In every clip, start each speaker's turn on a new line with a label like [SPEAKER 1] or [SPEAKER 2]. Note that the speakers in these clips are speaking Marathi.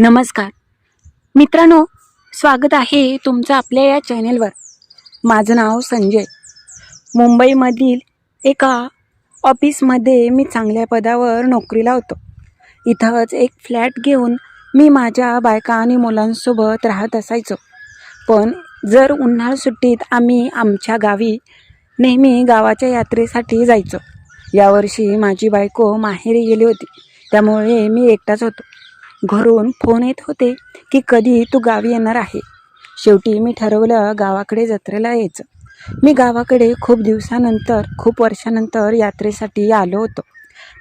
[SPEAKER 1] नमस्कार मित्रांनो, स्वागत आहे तुमचं आपल्या या चॅनेलवर। माझं नाव संजय। मुंबईमधील एका ऑफिसमध्ये मी चांगल्या पदावर नोकरीला होतो। इथंच एक फ्लॅट घेऊन मी माझ्या बायका आणि मुलांसोबत राहत असायचो। पण जर उन्हाळी सुट्टीत आम्ही आमच्या गावी नेहमी गावाच्या यात्रेसाठी जायचो। यावर्षी माझी बायको माहेरी गेली होती, त्यामुळे मी एकटाच होतो। घरून फोन येत होते की कधी तू गावी येणार आहे। शेवटी मी ठरवलं गावाकडे जत्रेला यायचं। मी गावाकडे खूप वर्षानंतर यात्रेसाठी आलो होतो।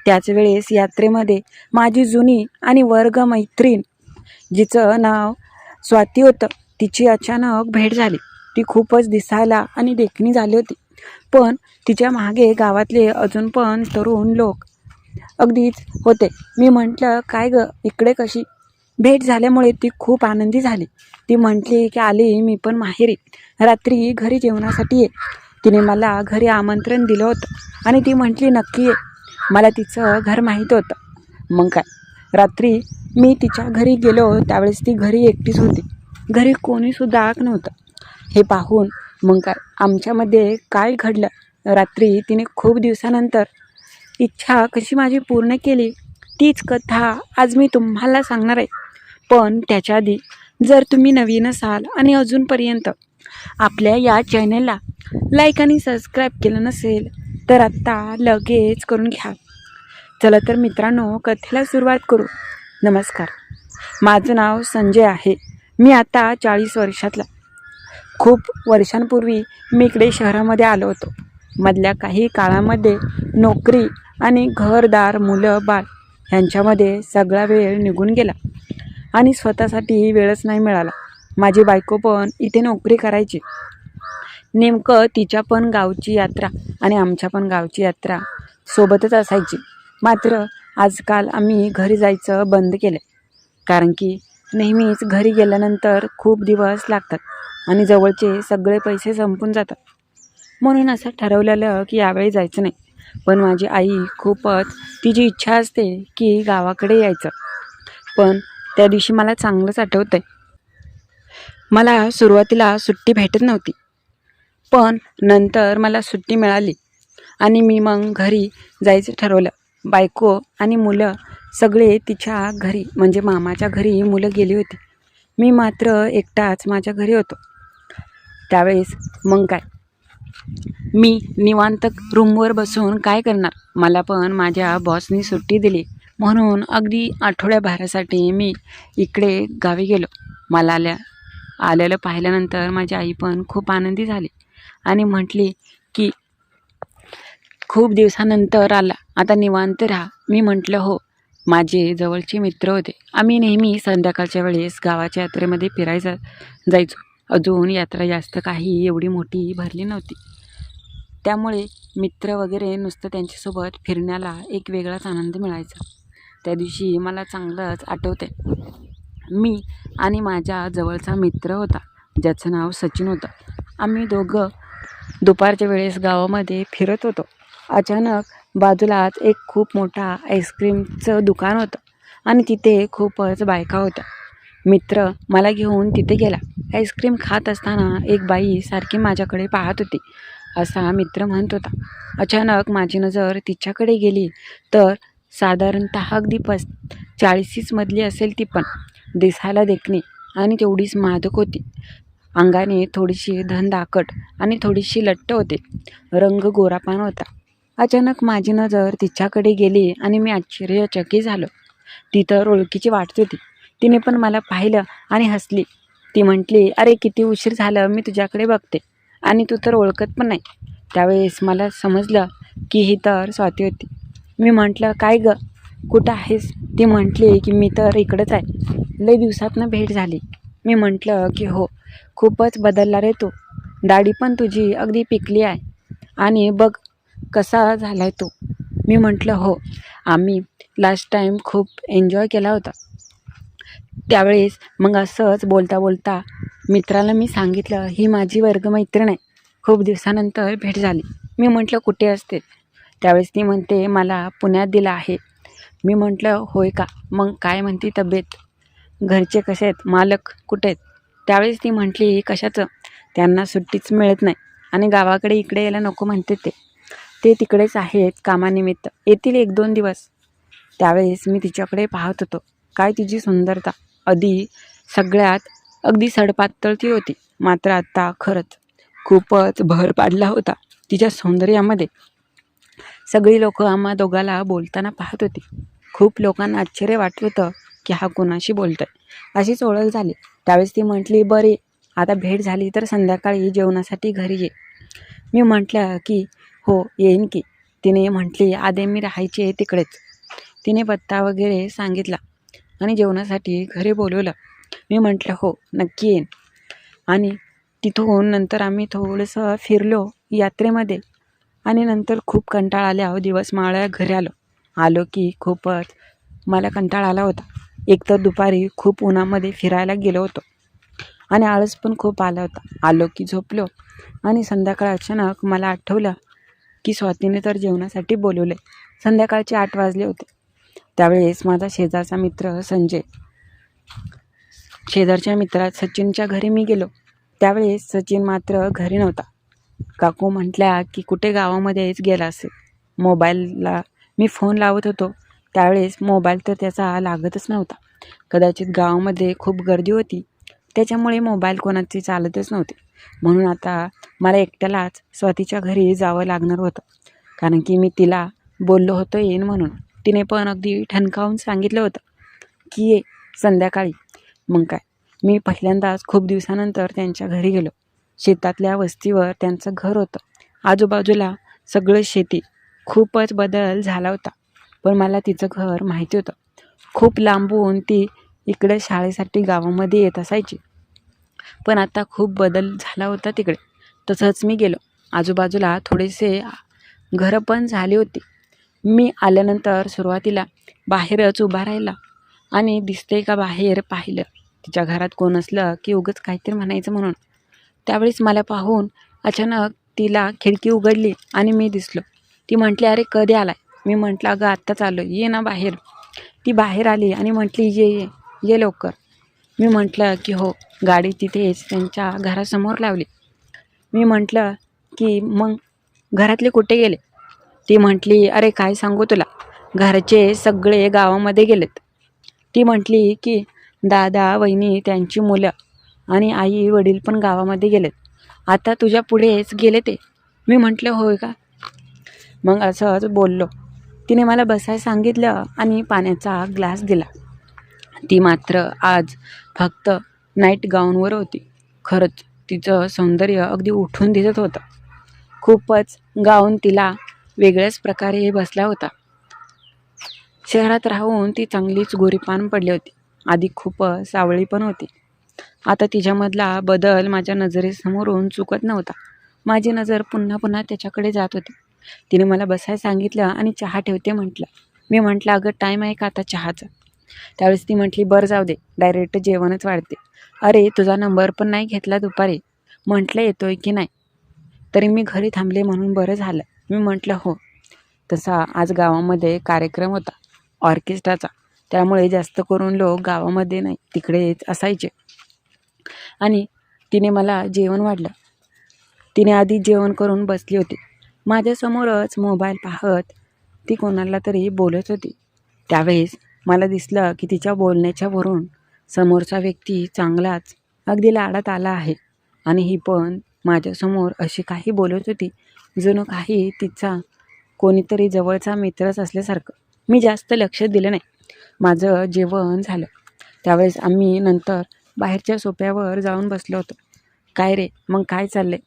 [SPEAKER 1] त्याच वेळेस यात्रेमध्ये माझी जुनी आणि वर्ग मैत्रीण, जिचं नाव स्वाती होतं, तिची अचानक भेट झाली। ती खूपच दिसायला आणि देखणी झाली होती, पण तिच्या मागे गावातले अजून पण तरुण लोक अगदीच होते। मी म्हटलं, काय ग, इकडे कशी? भेट झाल्यामुळे ती खूप आनंदी झाली। ती म्हटली की आली मी पण माहेरी, रात्री घरी जेवणासाठी ये। तिने मला घरी आमंत्रण दिलं होतं आणि ती म्हटली नक्की ये। मला तिचं घर माहीत होतं। मग काय, रात्री मी तिच्या घरी गेलो त्यावेळेस ती घरी एकटीच होती। घरी कोणीसुद्धा नव्हतं। हे पाहून मग काय, आमच्यामध्ये काय घडलं, रात्री तिने खूप दिवसानंतर इच्छा कशी माझी पूर्ण केली, तीच कथा आज मी तुम्हाला सांगणार आहे। पण त्याच्या आधी जर तुम्ही नवीन असाल आणि अजूनपर्यंत आपल्या या चॅनलला लाईक आणि सबस्क्राईब केलं नसेल तर आत्ता लगेच करून घ्या। चला तर मित्रांनो, कथेला सुरुवात करू। नमस्कार, माझं नाव संजय आहे। मी आता 40 वर्षातला। खूप वर्षांपूर्वी मी इकडे शहरामध्ये आलो होतो। मधल्या काही काळामध्ये नोकरी आणि घरदार, मुलं बाळ ह्यांच्यामध्ये सगळा वेळ निघून गेला आणि स्वतःसाठी वेळच नाही मिळाला। माझी बायको पण इथे नोकरी करायची। नेमकं तिच्या पण गावची यात्रा आणि आमच्या पण गावची यात्रा सोबतच असायची। मात्र आजकाल आम्ही घरी जायचं बंद केलं, कारण की नेहमीच घरी गेल्यानंतर खूप दिवस लागतात आणि जवळचे सगळे पैसे संपून जातात। म्हणून असं ठरवलेलं की यावेळी जायचं नाही। पण माझी आई खूपच तिची इच्छा असते की गावाकडे यायचं। पण त्या दिवशी मला चांगलंच आठवतंय, मला सुरुवातीला सुट्टी भेटत नव्हती, पण नंतर मला सुट्टी मिळाली आणि मी मग घरी जायचं ठरवलं। बायको आणि मुलं सगळे तिच्या घरी म्हणजे मामाच्या घरी मुलं गेली होती। मी मात्र एकटाच माझ्या घरी होतो। त्यावेळेस मग काय, मी निवांत रूमवर बसून काय करणार। मला पण माझ्या बॉसनी सुट्टी दिली, म्हणून अगदी आठवड्याभरासाठी मी इकडे गावी गेलो। मला आलेलं पाहिल्यानंतर माझी आई पण खूप आनंदी झाली आणि म्हटली की खूप दिवसानंतर आला, आता निवांत राहा। मी म्हटलं हो। माझे जवळचे मित्र होते। आम्ही नेहमी संध्याकाळच्या वेळेस गावाच्या यात्रेमध्ये फिरायला जायचो। अजून यात्रा जास्त काही एवढी मोठी भरली नव्हती, त्यामुळे मित्र वगैरे नुसतं त्यांच्यासोबत फिरण्याला एक वेगळाच आनंद मिळायचा। त्या दिवशी मला चांगलंच आठवतंय, मी आणि माझ्या जवळचा मित्र होता, ज्याचं नाव सचिन होतं। आम्ही दोघं दुपारच्या वेळेस गावामध्ये फिरत होतो। अचानक बाजूलाच एक खूप मोठा आईस्क्रीमचं दुकान होतं आणि तिथे खूपच बायका होत्या। मित्र मला घेऊन तिथे गेला। आईस्क्रीम खात असताना एक बाई सारखी माझ्याकडे पाहत होती, असा मित्र म्हणत होता। अचानक माझी नजर तिच्याकडे गेली तर साधारणतः अगदी 40 मधली असेल ती, पण दिसायला देखणी आणि तेवढीच मादक होती। अंगाने थोडीशी धनदाकट आणि थोडीशी लट्ट होते। रंग गोरापान होता। अचानक माझी नजर तिच्याकडे गेली आणि मी आश्चर्यचकित झालो। ती तर ओळखीची वाटत होती। तिने पण मला पाहिलं आणि हसली। ती म्हटली, अरे किती उशीर झालं, मी तुझ्याकडे बघते आणि तू तर ओळखत पण नाही। त्यावेळेस मला समजलं की ही तर स्वाती होती। मी म्हटलं, काय ग, कुठं आहेस? ती म्हटली की मी तर इकडंच आहे, लई दिवसातनं भेट झाली। मी म्हटलं की हो, खूपच बदलला रे तू, दाढी पण तुझी अगदी पिकली आहे आणि बघ कसा झालाय तू। मी म्हटलं हो, आम्ही लास्ट टाईम खूप एन्जॉय केला होता। त्यावेळेस मग असंच बोलता बोलता मित्राला मी सांगितलं, ही माझी वर्गमैत्रीण आहे, खूप दिवसानंतर भेट झाली। मी म्हटलं कुठे असते? त्यावेळेस ती म्हणते मला पुण्यात दिलं आहे। मी म्हटलं होय का, मग काय म्हणते तब्येत? घरचे कसे आहेत, मालक कुठे आहेत? त्यावेळेस ती म्हटली कशाचं, त्यांना सुट्टीच मिळत नाही आणि गावाकडे इकडे यायला नको म्हणते ते तिकडेच आहेत कामानिमित्त, येतील 1-2 दिवस. त्यावेळेस मी तिच्याकडे पाहत होतो. काय तिची सुंदरता, आधी सगळ्यात अगदी सडपातळची होती, मात्र आता खरंच खूपच भर पाडला होता तिच्या सौंदर्यामध्ये. सगळी लोक आम्हा दोघाला बोलताना पाहत होती. खूप लोकांना आश्चर्य वाटत होतं की हा कोणाशी बोलतोय. अशीच ओळख झाली. त्यावेळेस ती म्हटली, बरे आता भेट झाली तर संध्याकाळी जेवणासाठी घरी ये. मी म्हटलं की हो येईन की. तिने म्हटली, आधी मी राहायचे तिकडेच. तिने पत्ता वगैरे सांगितला आणि जेवणासाठी घरी बोलवलं. मी म्हटलं हो नक्की येईन. आणि तिथून नंतर आम्ही थोडंसं फिरलो यात्रेमध्ये आणि नंतर खूप कंटाळा आल्यावर दिवस मावळ्या घरी आलो की खूपच मला कंटाळा आला होता. एकतर दुपारी खूप उन्हामध्ये फिरायला गेलो होतो आणि आळस पण खूप आला होता. आलो की झोपलो आणि संध्याकाळ अचानक मला आठवलं की स्वातीने तर जेवणासाठी बोलवले. संध्याकाळचे 8 वाजले होते. त्यावेळेस माझा शेजारचा मित्र संजय, शेजारच्या मित्रा सचिनच्या घरी मी गेलो. त्यावेळेस सचिन मात्र घरी नव्हता. काकू म्हटल्या की कुठे गावामध्येच गेला असेल. मोबाईलला मी फोन लावत होतो त्यावेळेस मोबाईल तर त्याचा लागतच नव्हता. कदाचित गावामध्ये खूप गर्दी होती त्याच्यामुळे मोबाईल कोणाचे चालतच नव्हते. म्हणून आता मला एकट्यालाच स्वातीच्या घरी जावं लागणार होतं, कारण की मी तिला बोललो होतो येईन म्हणून. तिने पण अगदी ठणकावून सांगितलं होतं की ये संध्याकाळी. मग काय, मी पहिल्यांदाच खूप दिवसानंतर त्यांच्या घरी गेलो. शेतातल्या वस्तीवर त्यांचं घर होतं. आजूबाजूला सगळं शेती. खूपच बदल झाला होता. पण मला तिचं घर माहिती होतं. खूप लांबून ती इकडे शाळेसाठी गावामध्ये येत असायची. पण आता खूप बदल झाला होता तिकडे. तसंच मी गेलो. आजूबाजूला थोडेसे घरं पण झाली होती. मी आल्यानंतर सुरुवातीला बाहेरच उभा राहिला आणि दिसते का बाहेर पाहिलं. तिच्या घरात कोण असलं की उगाच काहीतरी म्हणायचं म्हणून. त्यावेळेस मला पाहून अचानक तिला खिडकी उघडली आणि मी दिसलो. ती म्हटली, अरे कधी आलाय? मी म्हटलं, अगं आत्ताच आलो, ये ना बाहेर. ती बाहेर आली आणि म्हटली, ये लवकर. मी म्हटलं की हो. गाडी तिथेच त्यांच्या घरासमोर लावली. मी म्हटलं की मग घरातले कुठे गेले? ती म्हटली, अरे काय सांगू तुला, घरचे सगळे गावामध्ये गेलेत. ती म्हटली की दादा, वहिनी, त्यांची मुलं आणि आई वडील पण गावामध्ये गेलेत. आता तुझ्या पुढेच गेले ते. मी म्हटलं होय का? मग असंच बोललो. तिने मला बसायला सांगितलं आणि पाण्याचा ग्लास दिला. ती मात्र आज फक्त नाईट गाऊनवर होती. खरंच तिचं सौंदर्य अगदी उठून दिसत होतं. खूपच गाऊन तिला वेगळ्याच प्रकारे बसला होता. शहरात राहून ती चांगलीच गोरीपान पडली होती. आधी खूपच सावळी पण होती. आता तिच्यामधला बदल माझ्या नजरेसमोरून चुकत नव्हता. माझी नजर पुन्हा पुन्हा त्याच्याकडे जात होती. तिने मला बसायला सांगितलं आणि चहा ठेवते म्हटलं. मी म्हटलं, अगं टाईम आहे का आता चहाचा? त्यावेळेस ती म्हटली, बरं जाऊ दे, डायरेक्ट जेवणच वाढते. अरे तुझा नंबर पण नाही घेतला दुपारी. म्हटलं येतोय की नाही, तरी मी घरी थांबले म्हणून बरं झालं. मी म्हटलं हो. तसा आज गावामध्ये कार्यक्रम होता ऑर्केस्ट्राचा, त्यामुळे जास्त करून लोक गावामध्ये नाही तिकडेच असायचे. आणि तिने मला जेवण वाढलं. तिने आधी जेवण करून बसली होती. माझ्यासमोरच मोबाईल पाहत ती कोणाला तरी बोलत होती. त्यावेळेस मला दिसलं की तिच्या बोलण्याच्या वरून समोरचा व्यक्ती चांगलाच अगदी लाडात आला आहे. आणि ही पण माझ्यासमोर अशी काही बोलत होती जणू काही तिचा कोणीतरी जवळचा मित्रच असल्यासारखं. मी जास्त लक्ष दिलं नाही. माझं जेवण झालं. त्यावेळेस आम्ही नंतर बाहेरच्या सोफ्यावर जाऊन बसलो होतो. काय रे, मग काय चाललंय?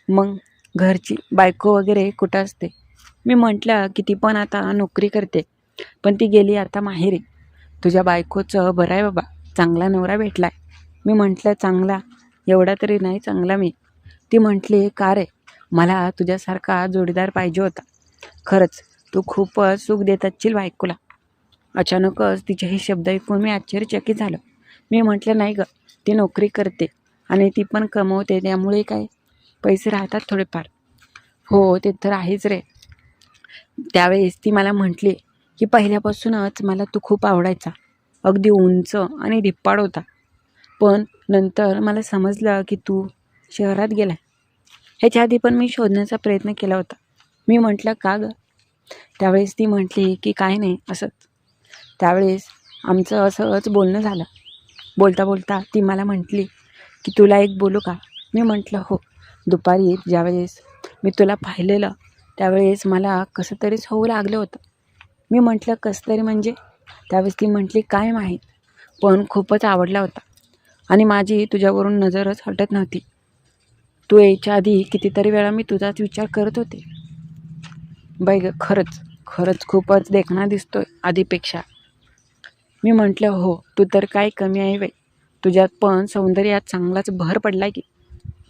[SPEAKER 1] मग घरची बायको वगैरे कुठं असते? मी म्हटलं की ती पण आता नोकरी करते, पण ती गेली आता माहेरी. तुझ्या बायकोचं बरं आहे बाबा, चांगला नवरा भेटलाय. मी म्हटलं, चांगला? एवढा तरी नाही चांगला मी. ती म्हटली, का रे, मला तुझ्यासारखा जोडीदार पाहिजे होता. खरंच तू खूपच सुख देत असशील बायकोला. अचानकच तिचे हे शब्द ऐकून मी आश्चर्यचकित झालो. मी म्हटलं, नाही गं, ती नोकरी करते आणि ती पण कमवते, त्यामुळे काय पैसे राहतात थोडेफार. हो ते तर आहेच रे. त्यावेळेस ती मला म्हटली की पहिल्यापासूनच मला तू खूप आवडायचा. अगदी उंच आणि धिप्पाड होता. पण नंतर मला समजलं की तू शहरात गेला. ह्याच्या आधी पण मी शोधण्याचा प्रयत्न केला होता. मी म्हटलं का गं? त्यावेळेस ती म्हटली की काय नाही असंच. त्यावेळेस आमचं असंच बोलणं झालं. बोलता बोलता ती मला म्हटली की तुला एक बोलू का? मी म्हटलं हो. दुपारी ज्यावेळेस मी तुला पाहिलेलं त्यावेळेस मला कसं तरीच होऊ लागलं होतं. मी म्हटलं कसं तरी म्हणजे? त्यावेळेस ती म्हटली काय माहीत, पण खूपच आवडला होता आणि माझी तुझ्यावरून नजरच हटत नव्हती. तू यायच्या आधी कितीतरी वेळा मी तुझाच विचार करत होते. बाई गं, खरंच खूपच देखणा दिसतोय आधीपेक्षा. मी म्हटलं हो, तू तर काय कमी आहे बाई. तुझ्यात पण सौंदर्यात चांगलाच भर पडला की.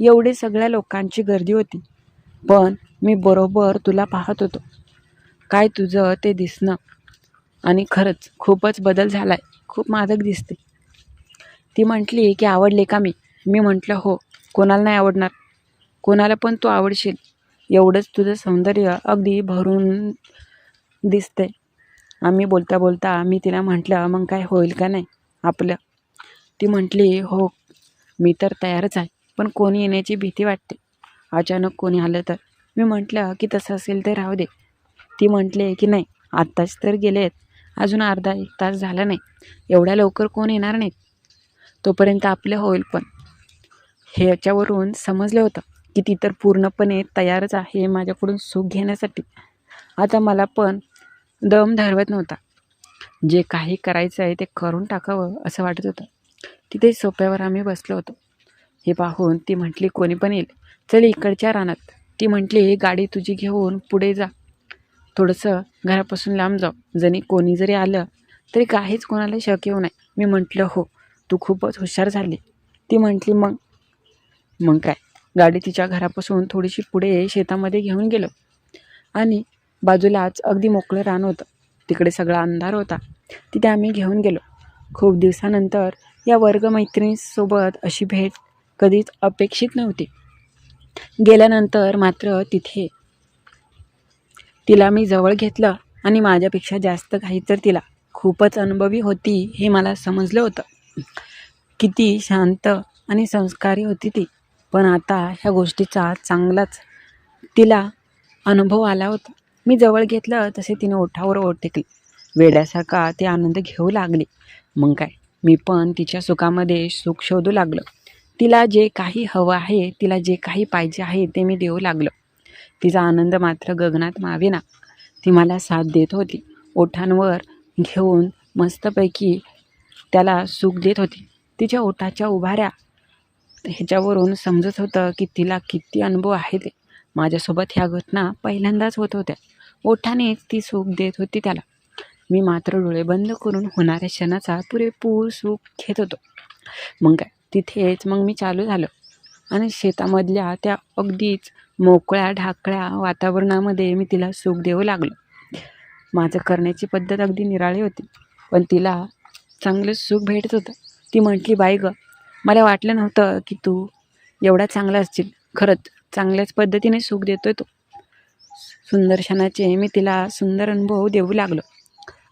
[SPEAKER 1] एवढी सगळ्या लोकांची गर्दी होती, पण मी बरोबर तुला पाहत होतो. काय तुझं ते दिसणं, आणि खरंच खूपच बदल झालाय, खूप मादक दिसते. ती म्हटली की आवडले का मी? मी म्हटलं हो, कोणाला नाही आवडणार, कोणाला पण तू आवडशील. एवढंच तुझं सौंदर्य अगदी भरून दिसते. आम्ही बोलता बोलता मी तिला म्हटलं मग काय होईल का नाही आपलं? ती म्हटली हो, मी तर तयारच आहे, पण कोणी येण्याची भीती वाटते, अचानक कोणी आलं तर. मी म्हटलं की तसं असेल तर राहू दे. ती म्हटले की नाही, आत्ताच तर गेलेत, अजून अर्धा एक तास झाला नाही, एवढ्या लवकर कोण येणार नाहीत, तोपर्यंत आपलं होईल. पण ह्याच्यावरून समजलं होतं की ती तर पूर्णपणे तयारच आहे माझ्याकडून सुख घेण्यासाठी. आता मला पण दम धरवत नव्हता. जे काही करायचं आहे ते करून टाकावं असं वाटत होतं. तिथे सोफ्यावर आम्ही बसलो होतो. हे पाहून ती म्हटली कोणी पण येईल, चल इकडच्या रानात. ती म्हटली गाडी तुझी घेऊन पुढे जा, थोडंसं घरापासून लांब जाऊ, जणी कोणी जरी आलं तरी काहीच कोणाला शक येऊ नये. मी म्हटलं हो, तू खूपच हुशार झाली. ती म्हटली मग काय. गाडी तिच्या घरापासून थोडीशी पुढे शेतामध्ये घेऊन गेलो आणि बाजूलाच अगदी मोकळं रान होतं. तिकडे सगळा अंधार होता. तिथे आम्ही घेऊन गेलो. खूप दिवसानंतर या वर्गमैत्रिणीसोबत अशी भेट कधीच अपेक्षित नव्हती. गेल्यानंतर मात्र तिथे तिला मी जवळ घेतलं आणि माझ्यापेक्षा जास्त काही तर तिला खूपच अनुभवी होती हे मला समजलं होतं. किती शांत आणि संस्कारी होती ती, पण आता ह्या गोष्टीचा चांगलाच तिला अनुभव आला होता. मी जवळ घेतलं तसे तिने ओठावर ओठ टेकली. वेड्यासारखा ती आनंद घेऊ लागली. मग काय, मी पण तिच्या सुखामध्ये सुख शोधू लागलो. तिला जे काही हवं आहे, तिला जे काही पाहिजे आहे ते मी देऊ लागलो. तिचा आनंद मात्र गगनात मावेना. ती मला साथ देत होती. ओठांवर घेऊन मस्तपैकी त्याला सुख देत होती. तिच्या ओठाच्या उभाऱ्या ह्याच्यावरून समजत होतं की तिला किती अनुभव आहे ते. माझ्यासोबत ह्या घटना पहिल्यांदाच होत होत्या. ओठानेच ती सुख देत होती त्याला. मी मात्र डोळे बंद करून होणाऱ्या क्षणाचा पुरेपूर सुख घेत होतो. मग काय, तिथेच मग मी चालू झालो आणि शेतामधल्या त्या अगदीच मोकळ्या ढाकळ्या वातावरणामध्ये मी तिला सुख देऊ लागलो. माझं करण्याची पद्धत अगदी निराळी होती, पण तिला चांगलं सुख भेटत होतं. ती म्हटली बाई गं, मला वाटलं नव्हतं की तू एवढा चांगला असशील. खरंच चांगल्याच पद्धतीने सुख देतोय तो. सुंदर क्षणाचे मी तिला सुंदर अनुभव देऊ लागलो.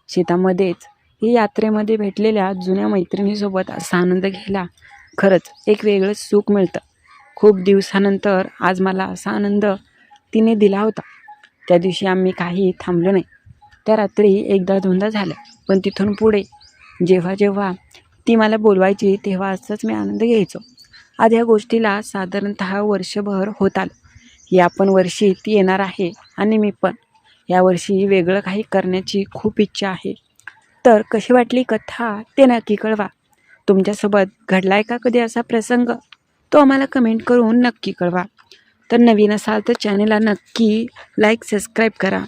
[SPEAKER 1] शेतामध्येच ही यात्रेमध्ये भेटलेल्या जुन्या मैत्रिणीसोबत असा आनंद घ्यायला खरंच एक वेगळंच सुख मिळतं. खूप दिवसानंतर आज मला असा आनंद तिने दिला होता. त्या दिवशी आम्ही काही थांबलो नाही. त्या रात्री एकदा दोनदा झालं, पण तिथून पुढे जेव्हा जेव्हा ती मला बोलवायची तेव्हा असंच मी आनंद घ्यायचो. आज ह्या गोष्टीला साधारणतः वर्षभर होत आलं. या पण वर्षी ती येणार आहे आणि मी पण यावर्षी वेगळं काही करण्याची खूप इच्छा आहे. तर कशी वाटली कथा ते नक्की कळवा. तुमच्यासोबत घडलाय का कधी असा प्रसंग? तो आम्हाला कमेंट करून नक्की कळवा. तर नवीन असाल तर चॅनलला नक्की लाईक सबस्क्राईब करा.